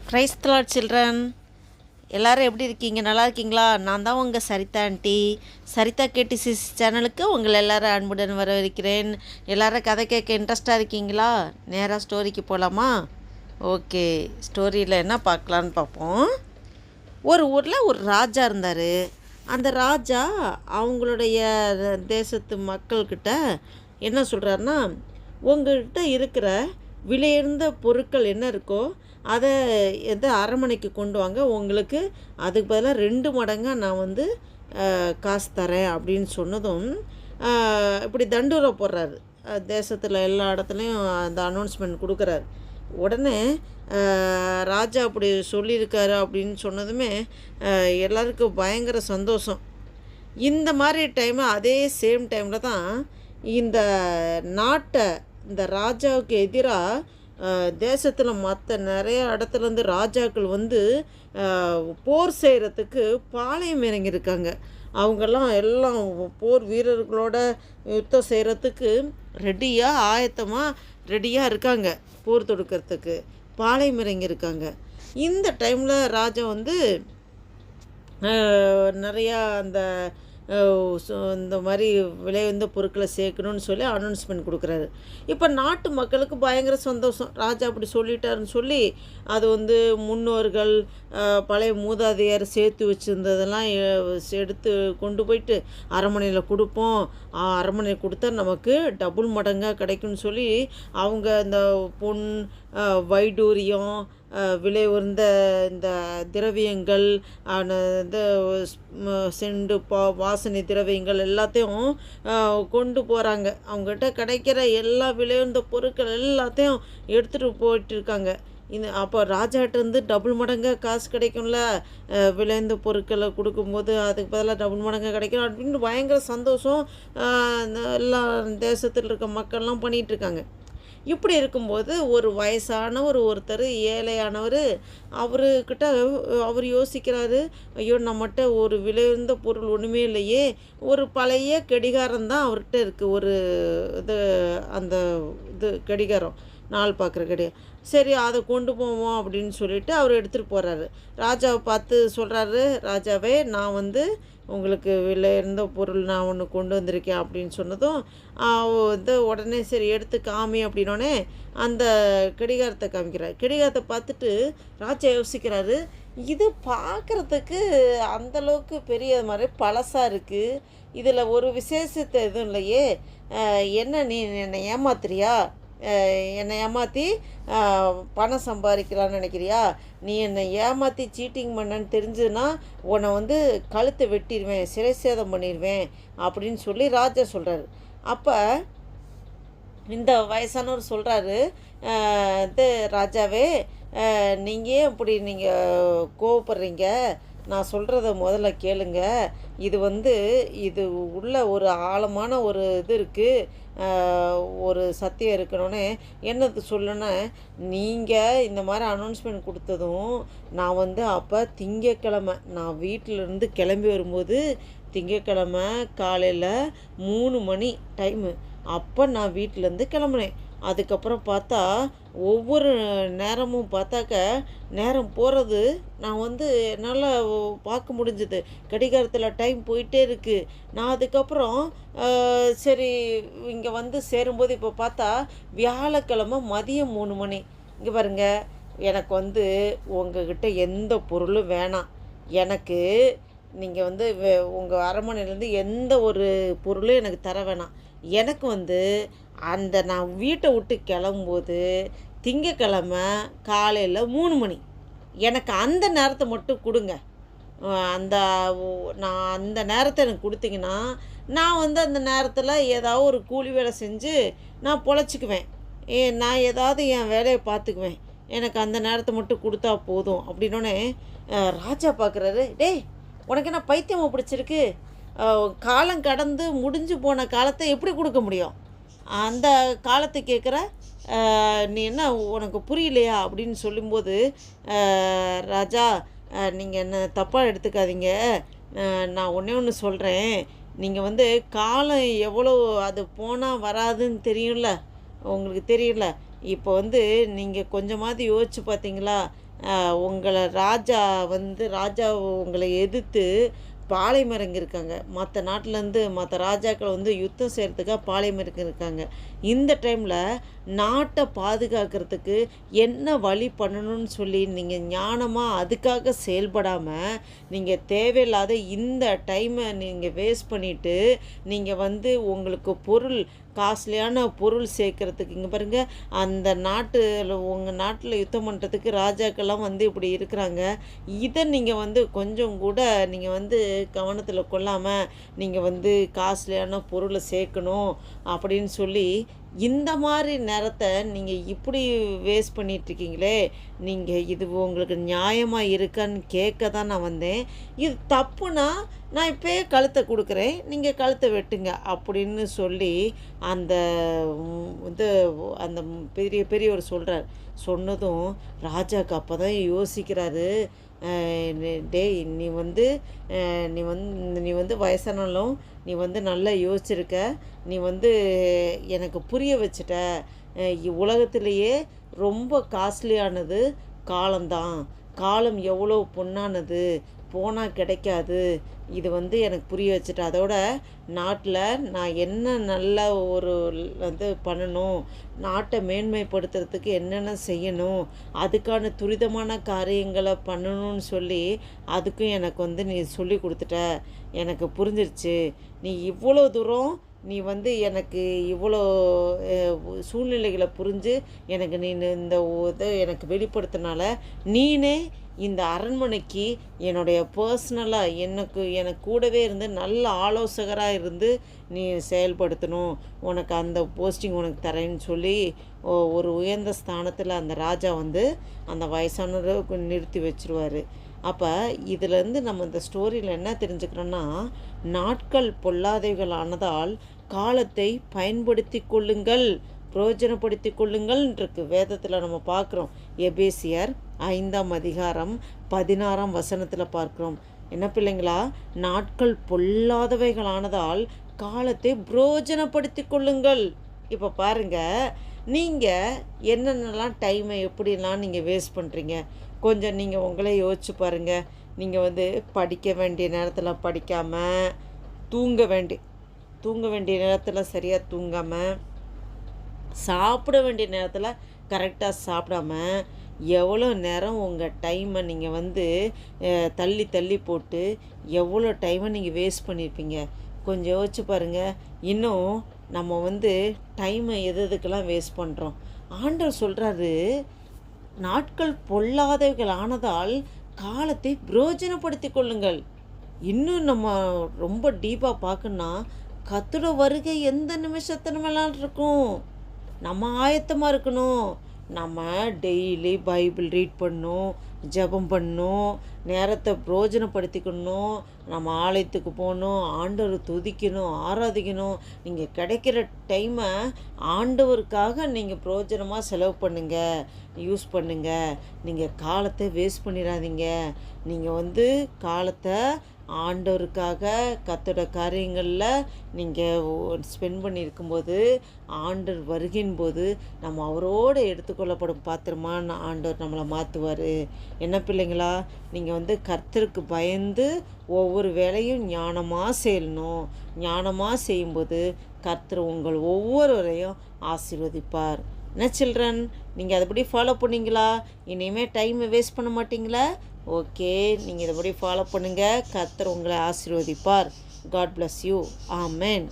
Praise the Lord children. எல்லோரும் எப்படி இருக்கீங்க? நல்லா இருக்கீங்களா? நான் தான் உங்கள் சரிதா ஆண்டி. சரிதா கேடிசிஸ் சேனலுக்கு உங்களை எல்லோரும் அன்புடன் வரவேற்கிறேன். எல்லோரும் கதை கேட்க இன்ட்ரெஸ்டாக இருக்கீங்களா? நேராக ஸ்டோரிக்கு போகலாமா? ஓகே, ஸ்டோரியில் என்ன பார்க்கலான்னு பார்ப்போம். ஒரு ஊரில் ஒரு ராஜா இருந்தார். அந்த ராஜா அவங்களுடைய தேசத்து மக்கள்கிட்ட என்ன சொல்கிறாருன்னா, உங்கள்கிட்ட இருக்கிற விலையுயர்ந்த பொருட்கள் என்ன இருக்கோ அதை அரண்மனைக்கு கொண்டு வாங்க, உங்களுக்கு அதுக்கு பதிலாக 2 மடங்காக நான் காசு தரேன் அப்படின்னு சொன்னதும் இப்படி தண்டூரை போடுறாரு. தேசத்தில் எல்லா இடத்துலையும் அந்த அனௌன்ஸ்மெண்ட் கொடுக்குறாரு. உடனே ராஜா அப்படி சொல்லியிருக்காரு அப்படின்னு சொன்னதுமே எல்லாருக்கும் பயங்கர சந்தோஷம். இந்த மாதிரி அதே சேம் டைமில் தான் இந்த நாட்டை இந்த ராஜாவுக்கு எதிராக தேசத்தில் மற்ற நிறைய இடத்துலேருந்து ராஜாக்கள் போர் செய்கிறதுக்கு பாளையம் இறங்கியிருக்காங்க. அவங்கெல்லாம் எல்லாம் போர் வீரர்களோட யுத்தம் செய்கிறதுக்கு ரெடியாக இருக்காங்க. போர் தொடுக்கிறதுக்கு பாளையம் இறங்கியிருக்காங்க. இந்த டைமில் ராஜா நிறையா அந்த இந்த மாதிரி விலையுந்த பொருட்களை சேர்க்கணும்னு சொல்லி அனௌன்ஸ்மெண்ட் கொடுக்குறாரு. இப்போ நாட்டு மக்களுக்கு பயங்கர சந்தோஷம். ராஜா அப்படி சொல்லிட்டாருன்னு சொல்லி அது முன்னோர்கள் பழைய மூதாதையார் சேர்த்து வச்சுருந்ததெல்லாம் எடுத்து கொண்டு போயிட்டு அரண்மனையில் கொடுப்போம். அரண்மனையில் கொடுத்தா நமக்கு டபுள் மடங்காக கிடைக்கும்னு சொல்லி அவங்க இந்த பொன் வைடூரியம் விலை உயர்ந்த இந்த திரவியங்கள் இந்த செண்டு வாசனை திரவியங்கள் எல்லாத்தையும் கொண்டு போகிறாங்க. அவங்ககிட்ட கிடைக்கிற எல்லா விலையுயர்ந்த பொருட்கள் எல்லாத்தையும் எடுத்துகிட்டு போயிட்டுருக்காங்க. அப்போ ராஜாட்ட டபுள் மடங்காக காசு கிடைக்கும்ல, விளைந்த பொருட்களை கொடுக்கும்போது அதுக்கு பதிலாக டபுள் மடங்காக கிடைக்கும் அப்படின்னு பயங்கர சந்தோஷம் எல்லா தேசத்தில் இருக்க மக்கள்லாம் பண்ணிகிட்ருக்காங்க. இப்படி இருக்கும்போது ஒரு வயசானவர் ஒருத்தர் ஏழையானவர் அவர்கிட்ட அவர் யோசிக்கிறாரு, ஐயோ நம்மகிட்ட ஒரு விலையுயர்ந்த பொருள் ஒன்றுமே இல்லையே, ஒரு பழைய கடிகாரம் தான் அவர்கிட்ட இருக்குது. ஒரு அந்த கடிகாரம், நாள் பார்க்குற கடிகாரம். சரி, அதை கொண்டு போவோம் அப்படின்னு சொல்லிட்டு அவர் எடுத்துகிட்டு போகிறாரு. ராஜாவை பார்த்து சொல்கிறாரு, ராஜாவே நான் உங்களுக்கு விலையுயர்ந்த பொருள் நான் ஒன்று கொண்டு வந்திருக்கேன் அப்படின்னு சொன்னதும் உடனே சரி எடுத்து காமி அப்படின்னோடனே அந்த கடிகாரத்தை காமிக்கிறார். கடிகாரத்தை பார்த்துட்டு ராஜா யோசிக்கிறாரு, இது பார்க்குறதுக்கு அந்தளவுக்கு பெரிய மாதிரி பழசாக இருக்குது, இதில் ஒரு விசேஷத்தை எதுவும் இல்லையே, என்ன நீ என்னை ஏமாத்துறியா? என்னை ஏமாற்றி பணம் சம்பாதிக்கலான்னு நினைக்கிறியா? நீ என்னை ஏமாற்றி சீட்டிங் பண்ணன்னு தெரிஞ்சுன்னா உன்னை கழுத்தை வெட்டிடுவேன், சிறை சேதம் பண்ணிடுவேன் அப்படின்னு சொல்லி ராஜா சொல்கிறாரு. அப்போ இந்த வயசானவர் சொல்கிறாரு, ராஜாவே நீங்கள் இப்படி நீங்கள் கோவப்படுறீங்க, நான் சொல்கிறத முதல்ல கேளுங்க. இது உள்ள ஒரு ஆழமான ஒரு இருக்குது, ஒரு சத்தியம் இருக்கணும்னு என்னது சொல்லணுன்னா, நீங்கள் இந்த மாதிரி அனௌன்ஸ்மெண்ட் கொடுத்ததும் நான் அப்போ திங்கக்கிழமை நான் வீட்டிலேருந்து கிளம்பி வரும்போது திங்கக்கிழமை காலையில் 3 மணி டைமு அப்போ நான் வீட்டிலேருந்து கிளம்புனேன். அதுக்கப்புறம் பார்த்தா ஒவ்வொரு நேரமும் பார்த்தாக்க நேரம் போகிறது நான் என்னால் பார்க்க முடிஞ்சுது. கடிகாரத்தில் டைம் போயிட்டே இருக்குது. நான் அதுக்கப்புறம் சரி இங்கே சேரும்போது இப்போ பார்த்தா வியாழக்கிழமை மதியம் 3 மணி. இங்கே பாருங்கள், எனக்கு உங்ககிட்ட எந்த பொருளும் வேணாம். எனக்கு நீங்கள் உங்கள் அரண்மனையிலேருந்து எந்த ஒரு பொருளும் எனக்கு தர வேணாம். எனக்கு அந்த நான் வீட்டை விட்டு கிளம்பும்போது திங்கக்கிழமை காலையில் 3 மணி எனக்கு அந்த நேரத்தை மட்டும் கொடுங்க. நான் அந்த நேரத்தை எனக்கு கொடுத்தீங்கன்னா நான் அந்த நேரத்தில் ஏதாவது ஒரு கூலி வேலை செஞ்சு நான் பொழைச்சிக்குவேன். நான் ஏதாவது என் வேலையை பார்த்துக்குவேன். எனக்கு அந்த நேரத்தை மட்டும் கொடுத்தா போதும் அப்படின்னோடனே ராஜா பார்க்குறாரு, டேய் உனக்கு என்ன பைத்தியமாக பிடிச்சிருக்கு? காலம் கடந்து முடிஞ்சு போன காலத்தை எப்படி கொடுக்க முடியும்? அந்த காலத்தை கேட்குற நீ என்ன உனக்கு புரியலையா அப்படின்னு சொல்லும்போது, ராஜா நீங்கள் என்ன தப்பாக எடுத்துக்காதீங்க, நான் ஒன்று சொல்கிறேன். நீங்கள் காலம் எவ்வளோ அது போனால் வராதுன்னு தெரியும்ல, உங்களுக்கு தெரியல. இப்போ வந்து நீங்கள் கொஞ்சமாவது யோசிச்சு பார்த்தீங்களா? உங்கள ராஜா உங்களை எதிர்த்து பாளையம் இறங்கியிருக்காங்க. மற்ற நாட்டிலேருந்து மற்ற ராஜாக்கள் வந்து யுத்தம் செய்கிறதுக்காக பாளையம் இறங்கியிருக்காங்க. இந்த டைமில் நாட்டை பாதுகாக்கிறதுக்கு என்ன வழி பண்ணணும்னு சொல்லி நீங்கள் ஞானமாக அதுக்காக செயல்படாமல் நீங்கள் தேவையில்லாத இந்த டைமை நீங்கள் வேஸ்ட் பண்ணிவிட்டு நீங்கள் வந்து உங்களுக்கு காஸ்ட்லியான பொருள் சேர்க்குறதுக்கு இங்கே பாருங்கள், அந்த உங்கள் நாட்டில் யுத்தம் பண்ணுறதுக்கு ராஜாக்கள்லாம் வந்து இப்படி இருக்கிறாங்க. இதை நீங்கள் வந்து கொஞ்சம் கூட நீங்கள் வந்து கவனத்தில் கொள்ளாமல் நீங்கள் வந்து காஸ்ட்லியான பொருளை சேர்க்கணும் அப்படின்னு சொல்லி இந்த மாதிரி நேரத்தை நீங்கள் இப்படி வேஸ்ட் பண்ணிகிட்ருக்கீங்களே, இது உங்களுக்கு நியாயமாக இருக்கான்னு கேட்க தான் நான் வந்தேன். இது தப்புனா நான் இப்போயே கழுத்தை கொடுக்குறேன், நீங்கள் கழுத்தை வெட்டுங்க அப்படின்னு சொல்லி அந்த இது அந்த பெரியவர் சொல்கிறார். சொன்னதும் ராஜாவுக்கு அப்போ தான் யோசிக்கிறாரு, டேய் நீ வந்து வயசானாலும் நீ வந்து நல்லா யோசிச்சிருக்க, நீ வந்து எனக்கு புரிய வச்சுட்ட, உலகத்திலேயே ரொம்ப காஸ்ட்லியானது காலம்தான், காலம் எவ்வளோ பொன்னானது, போனால் கிடைக்காது, இது வந்து எனக்கு புரிய வச்சுட்டு அதோட நாட்டில் நான் என்ன நல்ல ஒரு பண்ணணும், நாட்டை மேன்மைப்படுத்துறதுக்கு என்னென்ன செய்யணும், அதுக்கான துரிதமான காரியங்களை பண்ணணும்னு சொல்லி அதுக்கும் எனக்கு வந்து நீ சொல்லி கொடுத்துட்ட, எனக்கு புரிஞ்சிருச்சு. நீ இவ்வளோ தூரம் நீ வந்து எனக்கு இவ்வளோ சூழ்நிலைகளை புரிஞ்சு எனக்கு நீ இந்த இதை எனக்கு வெளிப்படுத்தினால நீனே இந்த அரண்மனைக்கு என்னுடைய பர்சனலாக எனக்கு கூடவே இருந்து நல்ல ஆலோசகராக இருந்து நீ செயல்படுத்தணும், உனக்கு அந்த போஸ்டிங் உனக்கு தரேன்னு சொல்லி ஒரு உயர்ந்த ஸ்தானத்தில் அந்த ராஜா வந்து அந்த வயசானவரை நிறுத்தி வச்சுருவார். அப்போ இதிலேருந்து நம்ம இந்த ஸ்டோரியில் என்ன தெரிஞ்சுக்கிறோன்னா, நாட்கள் பொல்லாதவைகள் ஆனதால் காலத்தை பயன்படுத்தி கொள்ளுங்கள், பிரயோஜனப்படுத்தி கொள்ளுங்கள்ன்றிருக்கு வேதத்தில் நம்ம பார்க்குறோம். எபேசியர் 5ஆம் அதிகாரம் 16ஆம் வசனத்தில் பார்க்குறோம். என்ன பிள்ளைங்களா, நாட்கள் பொல்லாதவைகளானதால் காலத்தை பிரயோஜனப்படுத்தி கொள்ளுங்கள். இப்போ பாருங்கள், நீங்கள் என்னென்னலாம் டைமை எப்படிலாம் நீங்கள் வேஸ்ட் பண்ணுறீங்க, கொஞ்சம் நீங்கள் உங்களே யோசிச்சு பாருங்கள். நீங்கள் வந்து படிக்க வேண்டிய நேரத்தில் படிக்காமல், தூங்க வேண்டிய நேரத்தில் சரியாக தூங்காமல், சாப்பிட வேண்டிய நேரத்தில் கரெக்டாக சாப்பிடாம, எவ்வளோ நேரம் உங்கள் டைமை நீங்கள் வந்து தள்ளி தள்ளி போட்டு எவ்வளோ டைமை நீங்கள் வேஸ்ட் பண்ணியிருப்பீங்க, கொஞ்சம் யோசிச்சு பாருங்கள். இன்னும் நம்ம வந்து டைமை எதுக்கெல்லாம் வேஸ்ட் பண்ணுறோம். ஆண்டவர் சொல்கிறாரு, நாட்கள் பொல்லாதவைகள் ஆனதால் காலத்தை பிரயோஜனப்படுத்தி கொள்ளுங்கள். இன்னும் நம்ம ரொம்ப டீப்பாக பார்க்கணுன்னா, கர்த்தரோட வருகை எந்த நிமிஷத்து மேலாம் இருக்கும், நம்ம ஆயத்தமாக இருக்கணும். நம்ம டெய்லி பைபிள் ரீட் பண்ணணும், ஜெபம் பண்ணணும், நேரத்தை பிரயோஜனப்படுத்திக்கணும், நம்ம ஆலயத்துக்கு போகணும், ஆண்டவரை துதிக்கணும், ஆராதிக்கணும். நீங்கள் கிடைக்கிற டைமை ஆண்டவருக்காக நீங்கள் பிரயோஜனமாக செலவு பண்ணுங்கள், யூஸ் பண்ணுங்கள். நீங்கள் காலத்தை வேஸ்ட் பண்ணிடாதீங்க. நீங்கள் வந்து காலத்தை ஆண்டவருக்காக கர்த்தரோட காரியங்களில் நீங்கள் ஸ்பெண்ட் பண்ணியிருக்கும்போது, ஆண்டவர் வருகின் போது நம்ம அவரோடு எடுத்துக்கொள்ளப்படும் பாத்திரமாக ஆண்டவர் நம்மளை மாற்றுவார். என்ன பிள்ளைங்களா, நீங்கள் வந்து கர்த்தருக்கு பயந்து ஒவ்வொரு வேலையும் ஞானமாக செய்யணும். ஞானமாக செய்யும்போது கர்த்தர் உங்கள் ஒவ்வொருவரையும் ஆசீர்வதிப்பார். என்ன சில்ட்ரன், நீங்கள் அதுபடி ஃபாலோ பண்ணிங்களா? இனிமேல் டைமை வேஸ்ட் பண்ண மாட்டிங்களா? ஓகே, நீங்கள் இதுபடி ஃபாலோ பண்ணுங்கள். கர்த்தர் உங்களை ஆசீர்வதிப்பார். God bless you. ஆமென்.